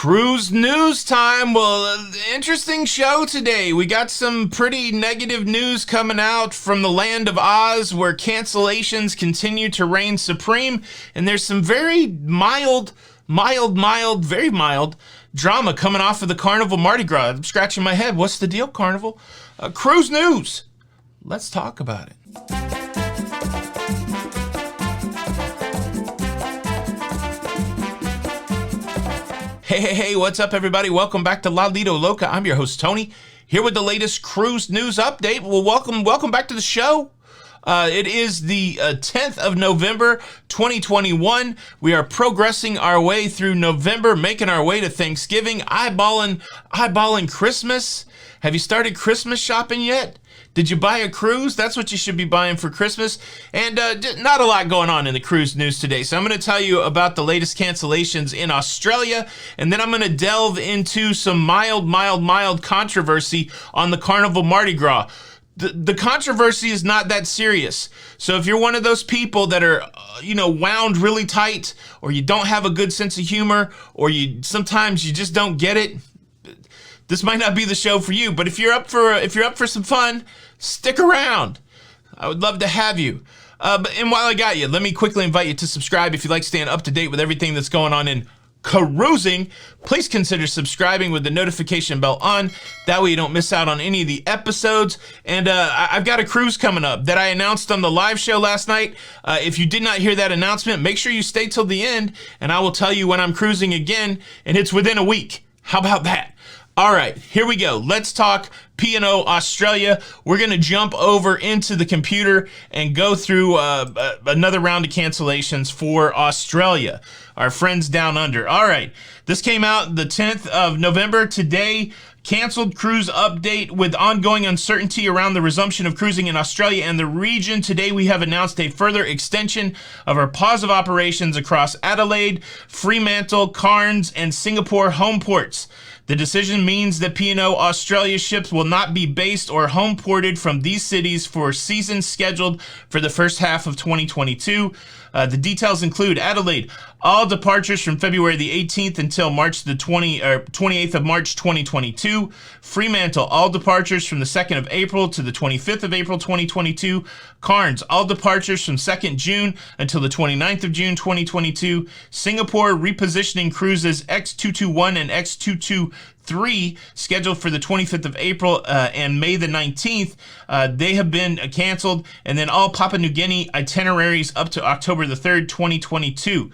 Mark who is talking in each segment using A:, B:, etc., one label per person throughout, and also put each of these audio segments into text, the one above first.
A: Cruise news time. Well, interesting show today. We got some pretty negative news coming out from the land of Oz where cancellations continue to reign supreme. And there's some very mild, very mild drama coming off of the Carnival Mardi Gras. I'm scratching my head. What's the deal, Carnival? Cruise news. Let's talk about it. Hey, what's up, everybody? Welcome back to Lido, Loca. I'm your host, Tony, here with the latest cruise news update. Well, welcome back to the show. It is the 10th of November, 2021. We are progressing our way through November, making our way to Thanksgiving, eyeballing Christmas. Have you started Christmas shopping yet? Did you buy a cruise? That's what you should be buying for Christmas. And not a lot going on in the cruise news today. So I'm going to tell you about the latest cancellations in Australia. And then I'm going to delve into some mild controversy on the Carnival Mardi Gras. The controversy is not that serious. So if you're one of those people that are, wound really tight, or you don't have a good sense of humor, or sometimes you just don't get it, this might not be the show for you. But if you're up for some fun, stick around. I would love to have you. And while I got you, let me quickly invite you to subscribe if you'd like to stay up to date with everything that's going on in cruising. Please consider subscribing with the notification bell on. That way you don't miss out on any of the episodes. And I've got a cruise coming up that I announced on the live show last night. If you did not hear that announcement, make sure you stay till the end, and I will tell you when I'm cruising again, and it's within a week. How about that? All right, here we go. Let's talk P&O Australia. We're going to jump over into the computer and go through another round of cancellations for Australia, our friends down under. All right, this came out the 10th of November. Today, canceled cruise update with ongoing uncertainty around the resumption of cruising in Australia and the region. Today, we have announced a further extension of our pause of operations across Adelaide, Fremantle, Cairns, and Singapore home ports. The decision means that P&O Australia ships will not be based or home ported from these cities for seasons scheduled for the first half of 2022. The details include Adelaide, all departures from February the 18th until March the 28th of March 2022. Fremantle, all departures from the 2nd of April to the 25th of April 2022. Cairns, all departures from 2nd June until the 29th of June 2022. Singapore, repositioning cruises X221 and X223 scheduled for the 25th of April and May the 19th. They have been canceled. And then all Papua New Guinea itineraries up to October the 3rd, 2022.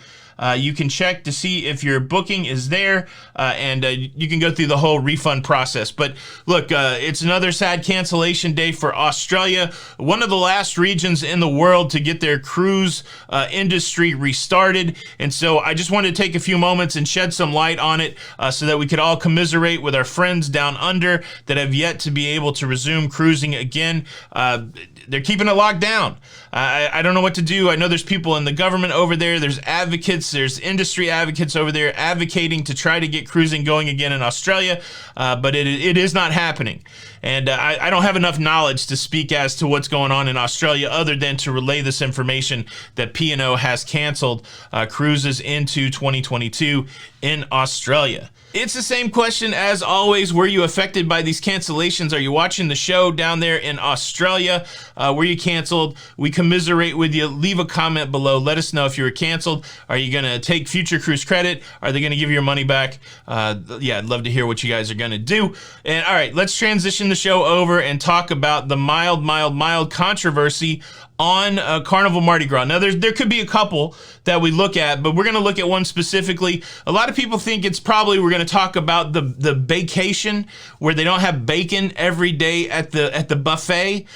A: You can check to see if your booking is there, and you can go through the whole refund process. But look, it's another sad cancellation day for Australia, one of the last regions in the world to get their cruise industry restarted. And so I just wanted to take a few moments and shed some light on it so that we could all commiserate with our friends down under that have yet to be able to resume cruising again. They're keeping it locked down. I don't know what to do. I know there's people in the government over there. There's advocates. There's industry advocates over there advocating to try to get cruising going again in Australia, but it is not happening. And I don't have enough knowledge to speak as to what's going on in Australia other than to relay this information that P&O has canceled cruises into 2022 in Australia. It's the same question as always. Were you affected by these cancellations? Are you watching the show down there in Australia? Were you canceled? We commiserate with you. Leave a comment below. Let us know if you were canceled. Are you going to take future cruise credit? Are they going to give you your money back? Yeah, I'd love to hear what you guys are going to do. And all right, let's transition the show over and talk about the mild controversy on Carnival Mardi Gras. Now, there could be a couple that we look at, but we're going to look at one specifically. A lot of people think it's probably we're going to talk about the vacation where they don't have bacon every day at the buffet.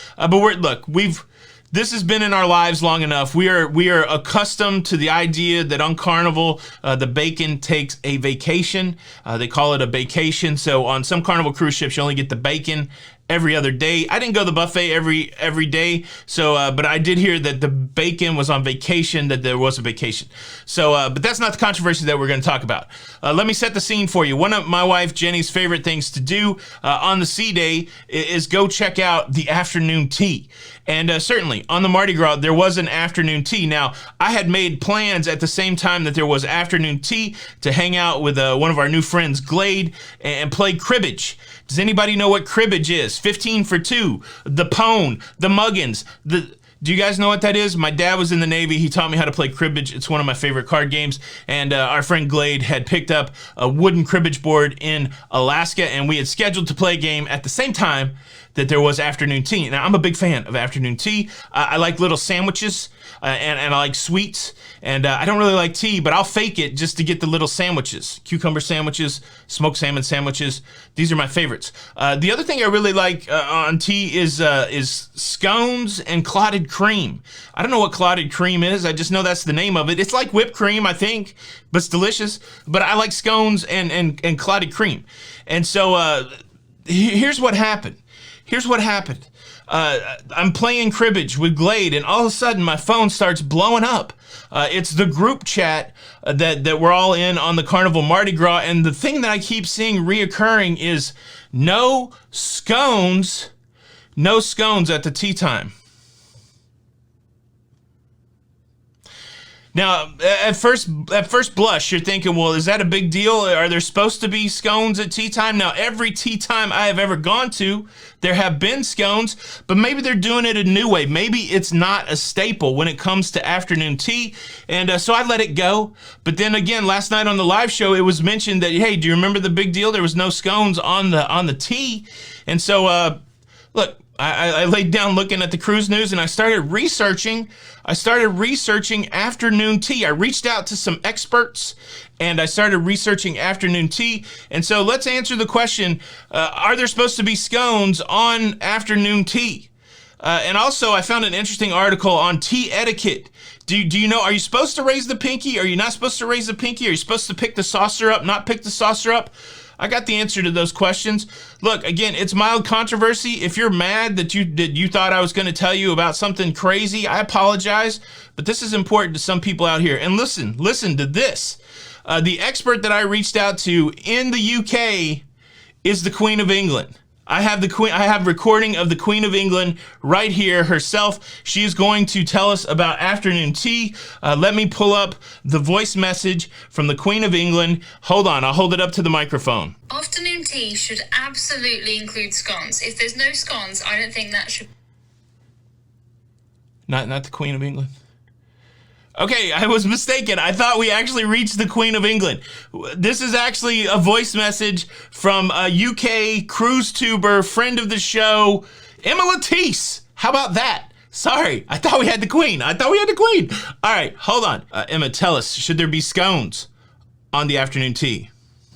A: This has been in our lives long enough. We are accustomed to the idea that on Carnival, the bacon takes a vacation. They call it a vacation. So on some Carnival cruise ships, you only get the bacon every other day. I didn't go to the buffet every day, so but I did hear that the bacon was on vacation, that there was a vacation. So, but that's not the controversy that we're going to talk about. Let me set the scene for you. One of my wife Jenny's favorite things to do on the sea day is go check out the afternoon tea. And certainly on the Mardi Gras, there was an afternoon tea. Now, I had made plans at the same time that there was afternoon tea to hang out with one of our new friends, Glade, and play cribbage. Does anybody know what cribbage is? 15 for 2, the pone, the muggins, do you guys know what that is? My dad was in the Navy. He taught me how to play cribbage. It's one of my favorite card games. And our friend Glade had picked up a wooden cribbage board in Alaska, and we had scheduled to play a game at the same time that there was afternoon tea. Now, I'm a big fan of afternoon tea. I like little sandwiches, and I like sweets. And I don't really like tea, but I'll fake it just to get the little sandwiches. Cucumber sandwiches, smoked salmon sandwiches. These are my favorites. The other thing I really like on tea is scones and clotted cream. I don't know what clotted cream is. I just know that's the name of it. It's like whipped cream, I think, but it's delicious. But I like scones and clotted cream. And so here's what happened. I'm playing cribbage with Glade, and all of a sudden my phone starts blowing up. It's the group chat that we're all in on the Carnival Mardi Gras, and the thing that I keep seeing reoccurring is no scones at the tea time. Now, at first blush, you're thinking, well, is that a big deal? Are there supposed to be scones at tea time? Now, every tea time I have ever gone to, there have been scones, but maybe they're doing it a new way. Maybe it's not a staple when it comes to afternoon tea, and so I let it go. But then again, last night on the live show, it was mentioned that, hey, do you remember the big deal? There was no scones on the tea, and so look. I laid down looking at the cruise news, and I started researching afternoon tea. I reached out to some experts, and I started researching afternoon tea. And so let's answer the question, are there supposed to be scones on afternoon tea? And also, I found an interesting article on tea etiquette. Do you know, are you supposed to raise the pinky? Are you not supposed to raise the pinky? Are you supposed to pick the saucer up, not pick the saucer up? I got the answer to those questions. Look, again, it's mild controversy. If you're mad that you thought I was going to tell you about something crazy, I apologize. But this is important to some people out here. And listen to this. The expert that I reached out to in the UK is the Queen of England. I have recording of the Queen of England right here herself. She is going to tell us about afternoon tea. Let me pull up the voice message from the Queen of England. Hold on, I'll hold it up to the microphone.
B: Afternoon tea should absolutely include scones. If there's no scones, I don't think that should...
A: Not the Queen of England. Okay, I was mistaken. I thought we actually reached the Queen of England. This is actually a voice message from a UK cruise tuber, friend of the show, Emma Latisse. How about that? Sorry, I thought we had the Queen. All right, hold on. Emma, tell us, should there be scones on the afternoon tea?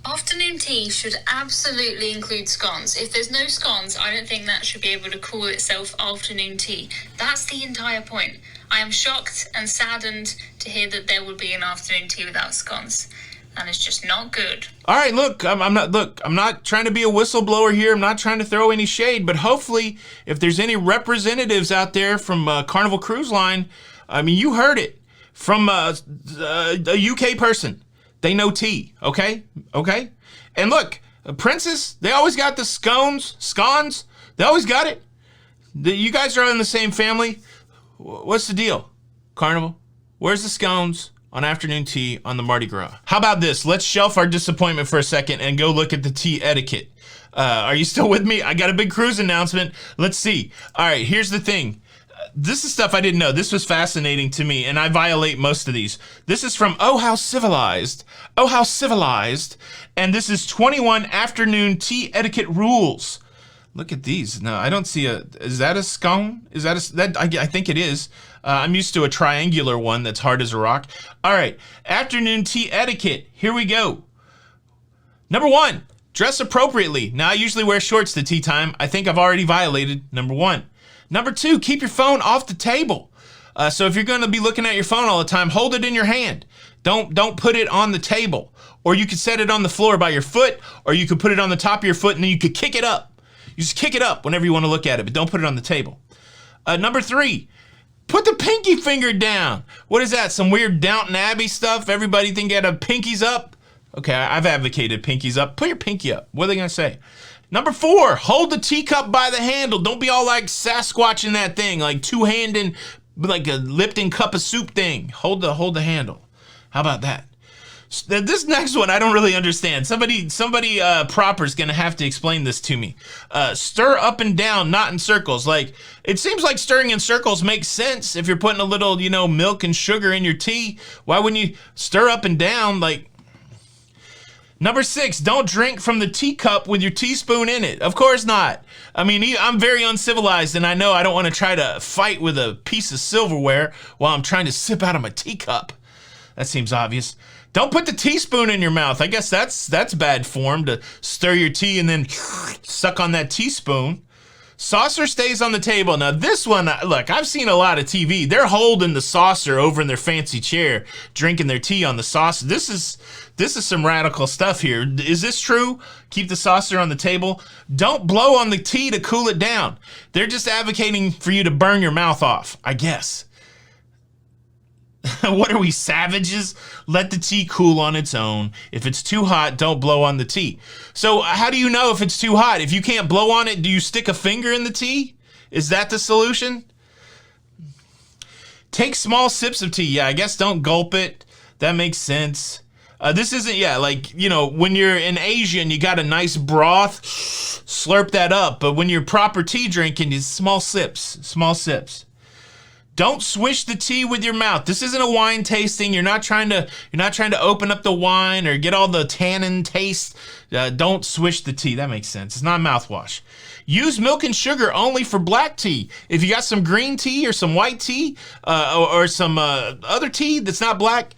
B: Afternoon tea should absolutely include scones. If there's no scones, I don't think that should be able to call itself afternoon tea. That's the entire point. I am shocked and saddened to hear that there will be an afternoon tea without scones. That is just not good.
A: All right, look, I'm not trying to be a whistleblower here. I'm not trying to throw any shade, but hopefully, if there's any representatives out there from Carnival Cruise Line, I mean, you heard it from a UK person. They know tea, okay? And look, Princess, they always got the scones. They always got it. You guys are in the same family. What's the deal, Carnival? Where's the scones on afternoon tea on the Mardi Gras? How about this? Let's shelf our disappointment for a second and go look at the tea etiquette. Are you still with me? I got a big cruise announcement. Let's see. All right, here's the thing. This is stuff I didn't know. This was fascinating to me, and I violate most of these. This is from Oh How Civilized. And this is 21 afternoon tea etiquette rules. Look at these. No, I don't see is that a scone? I think it is. I'm used to a triangular one that's hard as a rock. All right, afternoon tea etiquette. Here we go. Number 1, dress appropriately. Now, I usually wear shorts to tea time. I think I've already violated number 1. Number 2, keep your phone off the table. So if you're going to be looking at your phone all the time, hold it in your hand. Don't put it on the table. Or you could set it on the floor by your foot, or you could put it on the top of your foot and then you could kick it up. You just kick it up whenever you want to look at it, but don't put it on the table. Number 3, put the pinky finger down. What is that? Some weird Downton Abbey stuff? Everybody think you had a pinkies up? Okay, I've advocated pinkies up. Put your pinky up. What are they going to say? Number 4, hold the teacup by the handle. Don't be all like Sasquatching that thing, like two-handed, like a Lipton cup of soup thing. Hold the handle. How about that? This next one I don't really understand. Somebody proper is gonna have to explain this to me. Stir up and down, not in circles. Like, it seems like stirring in circles makes sense if you're putting a little, milk and sugar in your tea. Why wouldn't you stir up and down? Like, number 6, don't drink from the teacup with your teaspoon in it. Of course not. I mean, I'm very uncivilized, and I know I don't want to try to fight with a piece of silverware while I'm trying to sip out of my teacup. That seems obvious. Don't put the teaspoon in your mouth. I guess that's bad form, to stir your tea and then suck on that teaspoon. Saucer stays on the table. Now this one, look, I've seen a lot of TV. They're holding the saucer over in their fancy chair, drinking their tea on the saucer. This is some radical stuff here. Is this true? Keep the saucer on the table. Don't blow on the tea to cool it down. They're just advocating for you to burn your mouth off, I guess. What are we, savages? Let the tea cool on its own. If it's too hot, don't blow on the tea. So how do you know if it's too hot? If you can't blow on it, do you stick a finger in the tea? Is that the solution? Take small sips of tea. Yeah, I guess don't gulp it. That makes sense. This isn't, when you're in Asia and you got a nice broth, slurp that up. But when you're proper tea drinking, it's small sips. Don't swish the tea with your mouth. This isn't a wine tasting. You're not trying to open up the wine or get all the tannin taste. Don't swish the tea. That makes sense. It's not mouthwash. Use milk and sugar only for black tea. If you got some green tea or some white tea or some other tea that's not black,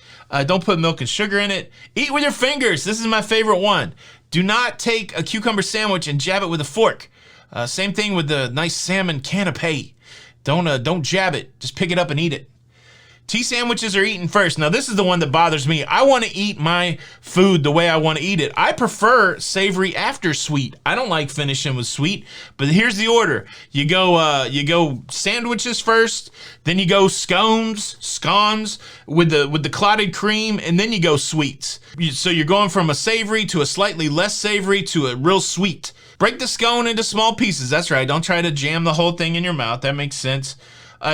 A: don't put milk and sugar in it. Eat with your fingers. This is my favorite one. Do not take a cucumber sandwich and jab it with a fork. Same thing with the nice salmon canapé. Don't jab it. Just pick it up and eat it. Tea sandwiches are eaten first. Now, this is the one that bothers me. I want to eat my food the way I want to eat it. I prefer savory after sweet. I don't like finishing with sweet, but here's the order. You go sandwiches first, then you go scones with the clotted cream, and then you go sweets. So you're going from a savory to a slightly less savory to a real sweet. Break the scone into small pieces. That's right. Don't try to jam the whole thing in your mouth. That makes sense.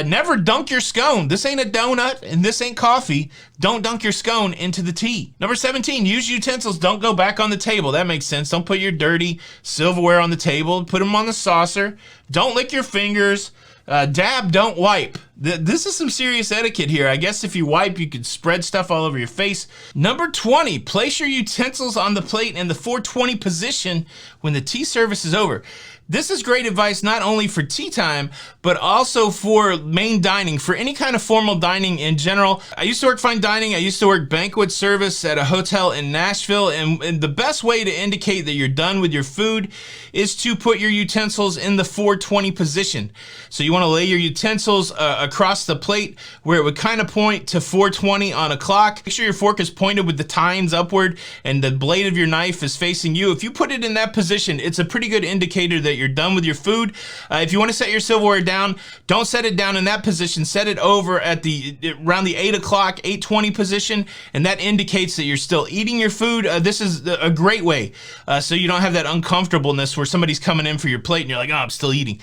A: Never dunk your scone. This ain't a donut and this ain't coffee. Don't dunk your scone into the tea. Number 17, use utensils. Don't go back on the table. That makes sense. Don't put your dirty silverware on the table. Put them on the saucer. Don't lick your fingers. Dab, don't wipe. This is some serious etiquette here. I guess if you wipe, you could spread stuff all over your face. Number 20, place your utensils on the plate in the 420 position when the tea service is over. This is great advice not only for tea time, but also for main dining, for any kind of formal dining in general. I used to work fine dining. I used to work banquet service at a hotel in Nashville, and the best way to indicate that you're done with your food is to put your utensils in the 420 position. So you want to lay your utensils across the plate where it would kind of point to 420 on a clock. Make sure your fork is pointed with the tines upward and the blade of your knife is facing you. If you put it in that position, it's a pretty good indicator that you're done with your food. If you want to set your silverware down, don't set it down in that position. Set it over at around the 8 o'clock, 8:20 position, and that indicates that you're still eating your food. This is a great way, so you don't have that uncomfortableness where somebody's coming in for your plate and you're like, oh, I'm still eating.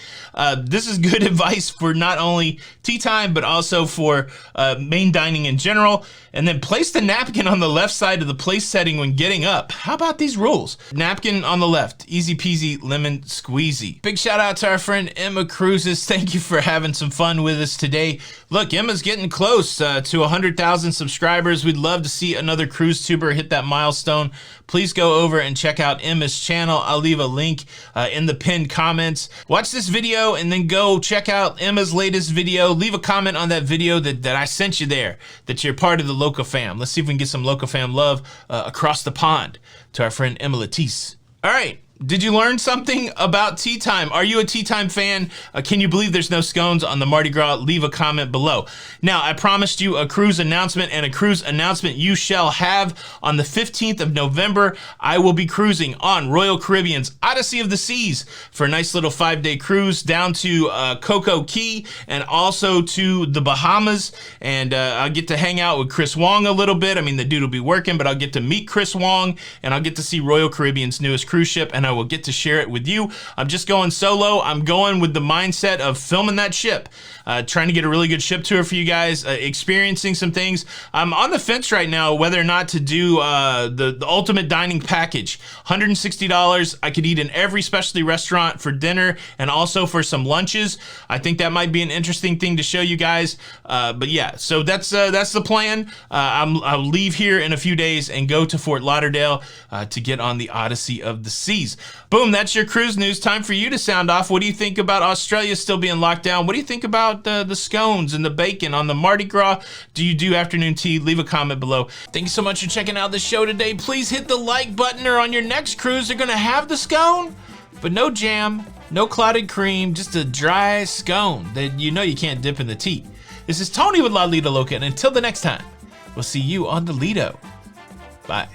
A: This is good advice for not only tea time, but also for main dining in general. And then place the napkin on the left side of the place setting when getting up. How about these rules? Napkin on the left, easy peasy, lemon squeezy. Big shout out to our friend Emma Cruises. Thank you for having some fun with us today. Look, Emma's getting close to 100,000 subscribers. We'd love to see another cruise tuber hit that milestone. Please go over and check out Emma's channel. I'll leave a link in the pinned comments. Watch this video and then go check out Emma's latest video. Leave a comment on that video that I sent you there, that you're part of the Loca fam. Let's see if we can get some Loca fam love across the pond to our friend Emma Latisse. All right, Did you learn something about tea time? Are you a tea time fan? Can you believe there's no scones on the Mardi Gras? Leave a comment below. Now, I promised you a cruise announcement, and a cruise announcement you shall have. On the 15th of November, I will be cruising on Royal Caribbean's Odyssey of the Seas for a nice little 5-day cruise down to Coco Key and also to the Bahamas. And I'll get to hang out with Chris Wong a little bit. I mean, the dude will be working, but I'll get to meet Chris Wong, and I'll get to see Royal Caribbean's newest cruise ship, and I will get to share it with you. I'm just going solo. I'm going with the mindset of filming that ship, trying to get a really good ship tour for you guys, experiencing some things. I'm on the fence right now whether or not to do the ultimate dining package. $160. I could eat in every specialty restaurant for dinner and also for some lunches. I think that might be an interesting thing to show you guys. But yeah, so that's the plan. I'll leave here in a few days and go to Fort Lauderdale to get on the Odyssey of the Seas. Boom, that's your cruise news. Time for you to sound off. What do you think about Australia still being locked down? What do you think about the scones and the bacon on the Mardi Gras? Do you do afternoon tea? Leave a comment below. Thank you so much for checking out the show today. Please hit the like button, or on your next cruise, they're going to have the scone, but no jam, no clotted cream, just a dry scone that you know you can't dip in the tea. This is Tony with Lido, Loca, and until the next time, we'll see you on the Lido. Bye.